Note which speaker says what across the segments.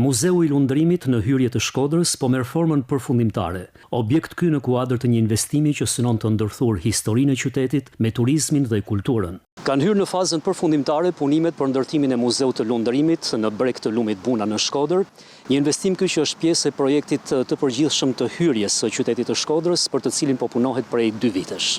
Speaker 1: Muzeu i Lundrimit në hyrje të Shkodrës po merr formën përfundimtare. Objekt ky në kuadër të një investimi që synon të ndërthurë historinë e qytetit me turizmin dhe kulturën. Kanë hyrë në fazën përfundimtare punimet për ndërtimin e Muzeut të Lundrimit në breg të lumit Buna në Shkodër, një investim ky që është pjesë e projektit të përgjithshëm të hyrjes së qytetit të Shkodrës, për të cilin po punohet prej 2 vitesh.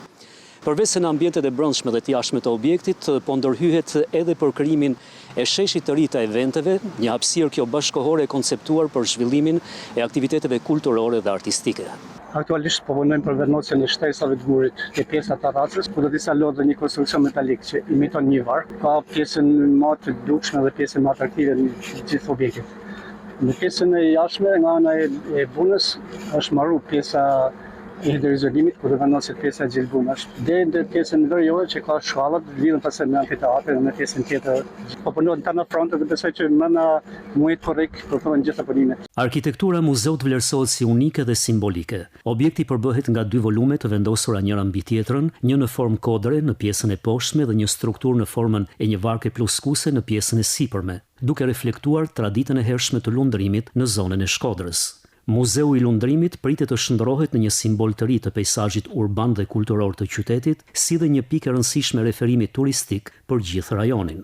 Speaker 1: Përveç se në ambientet e brendshme dhe të jashtme të objektit, po ndërhyhet edhe për krijimin e sheshit të ri të eventeve, një hapësirë kjo bashkëkohore e konceptuar për zhvillimin e aktiviteteve kulturore dhe artistike.
Speaker 2: Aktualisht po punojmë për vendosjen e shtesave të murit e pjesa të terracës, ku do disa lodhe një konstruksion metalik që imiton një varr, ka pjesën më të dukshme dhe pjesën më atraktive në gjithë objektit. Në pjesën e jashtme nga ana e Bunës është marrë pjesa e hidroizolimit, ku do vendoset pjesa e gjithë Bunës. Deri në pjesën veriore që ka shkallat, lidhen pastaj me amfiteatrin dhe me pjesën tjetër. Po punohet në fronte dhe besoj që mëna muajit korrekt përfundon gjitha punimet.
Speaker 1: Arkitektura e muzeut vlerësohet si unike dhe simbolike. Objekti përbëhet nga 2 volume të vendosura njëra mbi tjetrën, një në formë kodre në pjesën e poshtme dhe një strukturë në formën e një varke pluskuese në pjesën e sipërme, duke reflektuar traditën e hershme të lundrimit në zonën e Shkodrës. Muzeu i Lundrimit pritet të shndërrohet në një simbol të ri të peizazhit urban dhe kulturor të qytetit, si dhe një pikë e rëndësishme referimi turistik për gjithë rajonin.